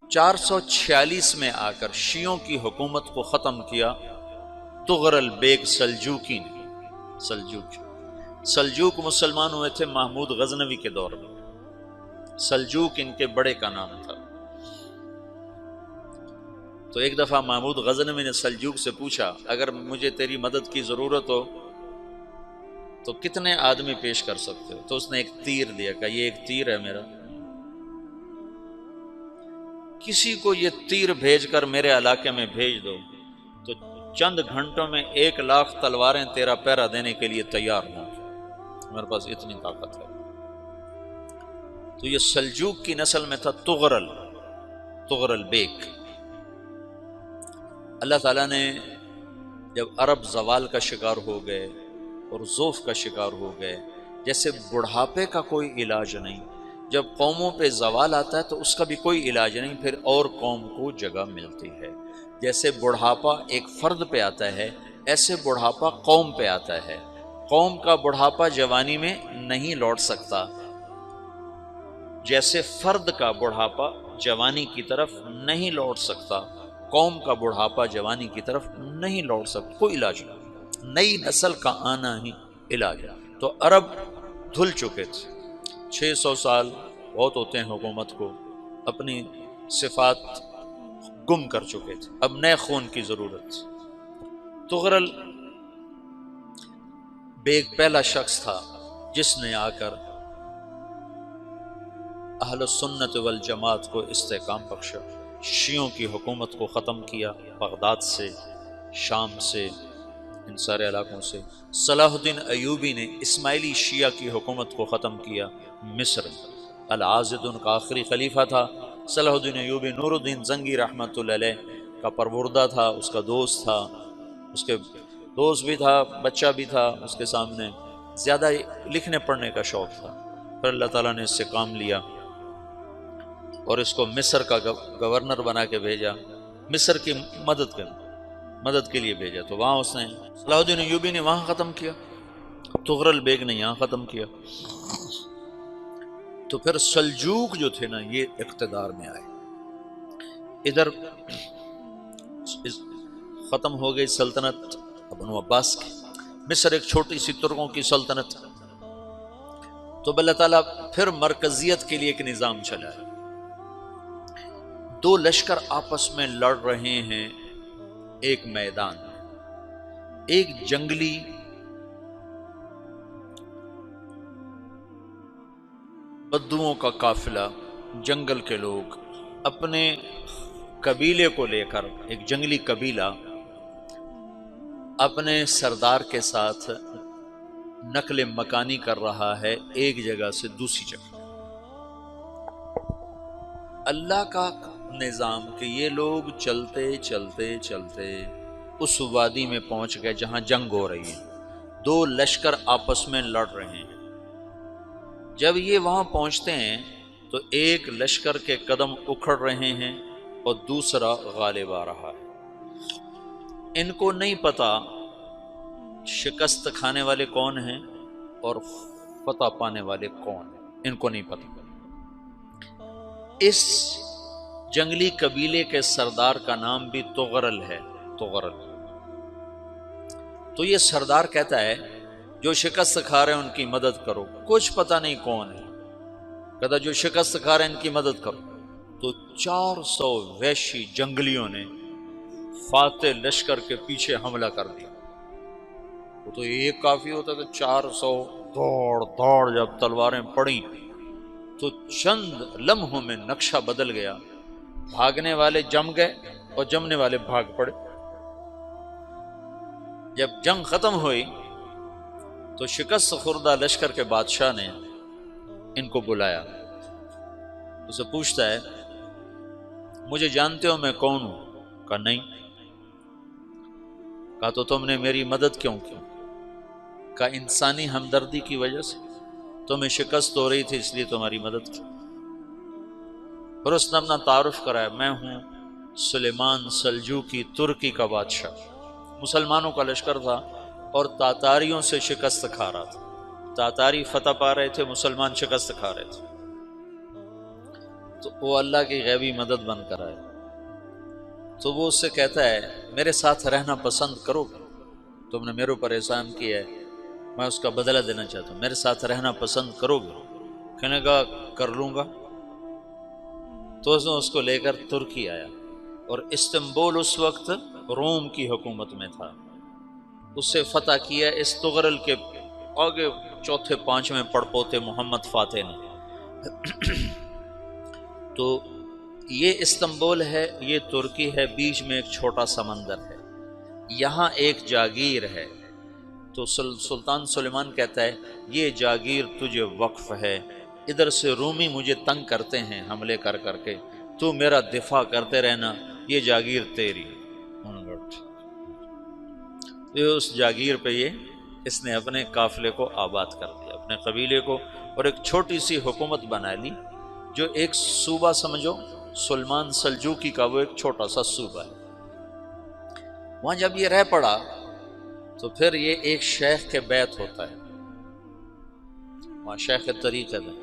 446 میں آ کر شیعوں کی حکومت کو ختم کیا طغرل بیگ سلجوقی نے۔ سلجوق مسلمان ہوئے تھے محمود غزنوی کے دور میں، سلجوق ان کے بڑے کا نام تھا۔ تو ایک دفعہ محمود غزنوی نے سلجوق سے پوچھا اگر مجھے تیری مدد کی ضرورت ہو تو کتنے آدمی پیش کر سکتے ہو؟ تو اس نے ایک تیر دیا، کہا یہ ایک تیر ہے میرا، کسی کو یہ تیر بھیج کر میرے علاقے میں بھیج دو تو چند گھنٹوں میں 1,00,000 تلواریں تیرا پہرا دینے کے لیے تیار ہوں، میرے پاس اتنی طاقت ہے۔ تو یہ سلجوق کی نسل میں تھا طغرل بیگ۔ اللہ تعالیٰ نے جب عرب زوال کا شکار ہو گئے اور ضعف کا شکار ہو گئے، جیسے بڑھاپے کا کوئی علاج نہیں، جب قوموں پہ زوال آتا ہے تو اس کا بھی کوئی علاج نہیں، پھر اور قوم کو جگہ ملتی ہے۔ جیسے بڑھاپا ایک فرد پہ آتا ہے، ایسے بڑھاپا قوم پہ آتا ہے۔ قوم کا بڑھاپا جوانی میں نہیں لوٹ سکتا، جیسے فرد کا بڑھاپا جوانی کی طرف نہیں لوٹ سکتا، قوم کا بڑھاپا جوانی کی طرف نہیں لوٹ سکتا، کوئی علاج نہیں، نئی نسل کا آنا ہی علاج ہے۔ تو عرب دھل چکے تھے، 600 سال بہت ہوتے ہیں حکومت کو، اپنی صفات گم کر چکے تھے، اب نئے خون کی ضرورت تھی۔ طغرل بیگ پہلا شخص تھا جس نے آ کر اہل السنت والجماعت کو استحکام بخشا، شیعوں کی حکومت کو ختم کیا، بغداد سے، شام سے، ان سارے علاقوں سے۔ صلاح الدین ایوبی نے اسماعیلی شیعہ کی حکومت کو ختم کیا، مصر۔ العاضد ان کا آخری خلیفہ تھا۔ صلاح الدین ایوبی نور الدین زنگی رحمۃ اللہ علیہ کا پروردہ تھا، اس کا دوست تھا، اس کے دوست بھی تھا، بچہ بھی تھا اس کے سامنے، زیادہ لکھنے پڑھنے کا شوق تھا۔ پھر اللہ تعالیٰ نے اس سے کام لیا اور اس کو مصر کا گورنر بنا کے بھیجا، مصر کی مدد کے لیے بھیجا۔ تو وہاں اس نے صلاح الدین ایوبی نے وہاں ختم کیا، طغرل بیگ نے یہاں ختم کیا۔ تو پھر سلجوق جو تھے نا یہ اقتدار میں آئے، ادھر ختم ہو گئی سلطنت بنو عباس کی، مصر ایک چھوٹی سی ترکوں کی سلطنت۔ تو اللہ تعالیٰ پھر مرکزیت کے لیے ایک نظام چلایا، دو لشکر آپس میں لڑ رہے ہیں ایک میدان میں، ایک جنگلی بدوؤں کا قافلہ، جنگل کے لوگ اپنے قبیلے کو لے کر، ایک جنگلی قبیلہ اپنے سردار کے ساتھ نقل مکانی کر رہا ہے ایک جگہ سے دوسری جگہ۔ اللہ کا نظام کہ یہ لوگ چلتے چلتے چلتے اس وادی میں پہنچ گئے جہاں جنگ ہو رہی ہے، دو لشکر آپس میں لڑ رہے ہیں۔ جب یہ وہاں پہنچتے ہیں تو ایک لشکر کے قدم اکھڑ رہے ہیں اور دوسرا غالب آ رہا ہے۔ ان کو نہیں پتا شکست کھانے والے کون ہیں اور فتح پانے والے کون ہیں، ان کو نہیں پتا۔ اس جنگلی قبیلے کے سردار کا نام بھی طغرل ہے، طغرل۔ تو یہ سردار کہتا ہے جو شکست کھا رہے ہیں ان کی مدد کرو، کچھ پتہ نہیں کون ہے، کہتا جو شکست کھا رہے ہیں ان کی مدد کرو۔ تو 400 وحشی جنگلیوں نے فاتح لشکر کے پیچھے حملہ کر دیا۔ وہ تو ایک کافی ہوتا تھا، 400 دوڑ جب تلواریں پڑیں تو چند لمحوں میں نقشہ بدل گیا، بھاگنے والے جم گئے اور جمنے والے بھاگ پڑے۔ جب جنگ ختم ہوئی تو شکست خوردہ لشکر کے بادشاہ نے ان کو بلایا، اسے پوچھتا ہے مجھے جانتے ہو میں کون ہوں؟ کہا نہیں۔ کہا تو تم نے میری مدد کیوں کی؟ کہا انسانی ہمدردی کی وجہ سے، تمہیں شکست ہو رہی تھی اس لیے تمہاری مدد کی۔ پھر اس نے اپنا تعارف کرایا، میں ہوں سلیمان سلجوقی، ترکی کا بادشاہ۔ مسلمانوں کا لشکر تھا اور تاتاریوں سے شکست کھا رہا تھا، تاتاری فتح پا رہے تھے، مسلمان شکست کھا رہے تھے۔ تو وہ اللہ کی غیبی مدد بن کر آئے، تو وہ اس سے کہتا ہے میرے ساتھ رہنا پسند کرو گے؟ تم نے میرے اوپر احسان کیا ہے، میں اس کا بدلہ دینا چاہتا ہوں، میرے ساتھ رہنا پسند کرو گے؟ کہنے کا کر لوں گا۔ تو اس کو لے کر ترکی آیا، اور استنبول اس وقت روم کی حکومت میں تھا، اسے فتح کیا اس تغرل کے آگے چوتھے پانچویں پڑپوتے محمد فاتح نے۔ تو یہ استنبول ہے، یہ ترکی ہے، بیچ میں ایک چھوٹا سمندر ہے، یہاں ایک جاگیر ہے۔ تو سلطان سلیمان کہتا ہے یہ جاگیر تجھے وقف ہے، ادھر سے رومی مجھے تنگ کرتے ہیں حملے کر کر کے، تو میرا دفاع کرتے رہنا، یہ جاگیر تیری۔ یہ اس جاگیر پہ اس نے اپنے قافلے کو آباد کر دیا، اپنے قبیلے کو، اور ایک چھوٹی سی حکومت بنا لی، جو ایک صوبہ سمجھو سلمان سلجوقی کا، وہ ایک چھوٹا سا صوبہ ہے۔ وہاں جب یہ رہ پڑا تو پھر یہ ایک شیخ کے بیعت ہوتا ہے، وہاں شیخ طریقت ہے،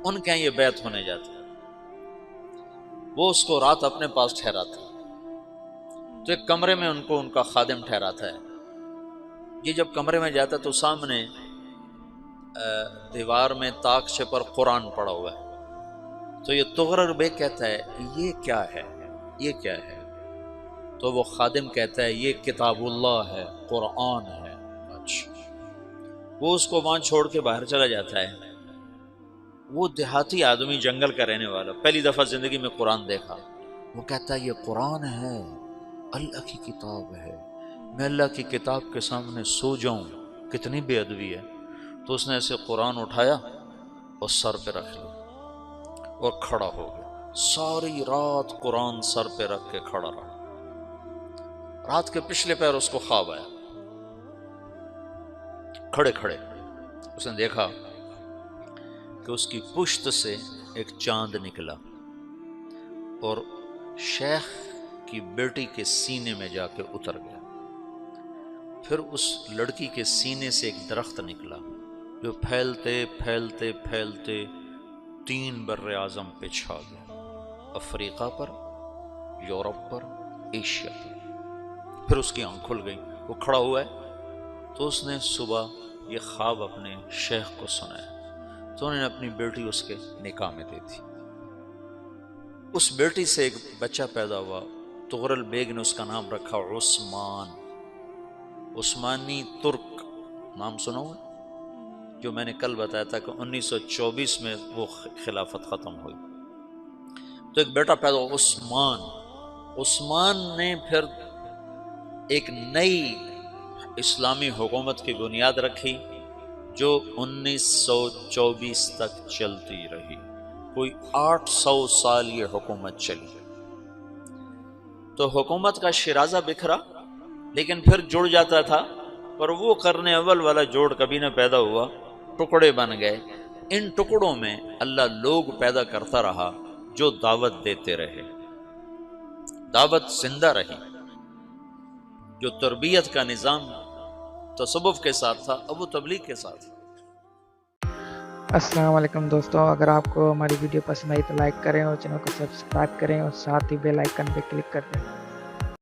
ان کے یہ بیعت ہونے جاتا ہے، وہ اس کو رات اپنے پاس ٹھہراتا ہے، تو ایک کمرے میں ان کو ان کا خادم ٹھہراتا ہے۔ یہ جب کمرے میں جاتا ہے تو سامنے دیوار میں طاقچے پر قرآن پڑا ہوا ہے، تو یہ تغرل بیگ کہتا ہے یہ کیا ہے، یہ کیا ہے؟ تو وہ خادم کہتا ہے یہ کتاب اللہ ہے، قرآن ہے۔ اچھا، وہ اس کو وہاں چھوڑ کے باہر چلا جاتا ہے۔ وہ دیہاتی آدمی، جنگل کا رہنے والا، پہلی دفعہ زندگی میں قرآن دیکھا، وہ کہتا ہے یہ قرآن ہے، اللہ کی کتاب ہے، میں اللہ کی کتاب کے سامنے سو جاؤں، کتنی بے ادبی ہے۔ تو اس نے ایسے قرآن اٹھایا اور سر پہ رکھ لیا اور کھڑا ہو گیا، ساری رات قرآن سر پہ رکھ کے کھڑا رہا۔ رات کے پچھلے پہر اس کو خواب آیا، کھڑے کھڑے اس نے دیکھا کہ اس کی پشت سے ایک چاند نکلا اور شیخ کی بیٹی کے سینے میں جا کے اتر گیا۔ پھر اس لڑکی کے سینے سے ایک درخت نکلا جو پھیلتے پھیلتے پھیلتے 3 بر اعظم پہ چھا گیا، افریقہ پر، یورپ پر، ایشیا پر۔ پھر اس کی آنکھ کھل گئی، وہ کھڑا ہوا ہے، تو اس نے صبح یہ خواب اپنے شیخ کو سنایا، تو انہوں نے اپنی بیٹی اس کے نکاح میں دے دی۔ اس بیٹی سے ایک بچہ پیدا ہوا، تغرل بیگ نے اس کا نام رکھا عثمان، عثمانی ترک نام سنا ہوا، جو میں نے کل بتایا تھا کہ 1924 میں وہ خلافت ختم ہوئی۔ تو ایک بیٹا پیدا ہوا عثمان۔ عثمان نے پھر ایک نئی اسلامی حکومت کی بنیاد رکھی جو 1924 تک چلتی رہی، کوئی 800 سال یہ حکومت چلی۔ تو حکومت کا شیرازہ بکھرا، لیکن پھر جڑ جاتا تھا، پر وہ قرن اول والا جوڑ کبھی نہ پیدا ہوا، ٹکڑے بن گئے۔ ان ٹکڑوں میں اللہ لوگ پیدا کرتا رہا جو دعوت دیتے رہے، دعوت زندہ رہی۔ جو تربیت کا نظام تصوف کے ساتھ تھا، اب وہ تبلیغ کے ساتھ۔ السلام علیکم دوستوں، اگر آپ کو ہماری ویڈیو پسند آئی تو لائک کریں اور چینل کو سبسکرائب کریں اور ساتھ ہی بیل آئیکن پہ کلک کر دیں۔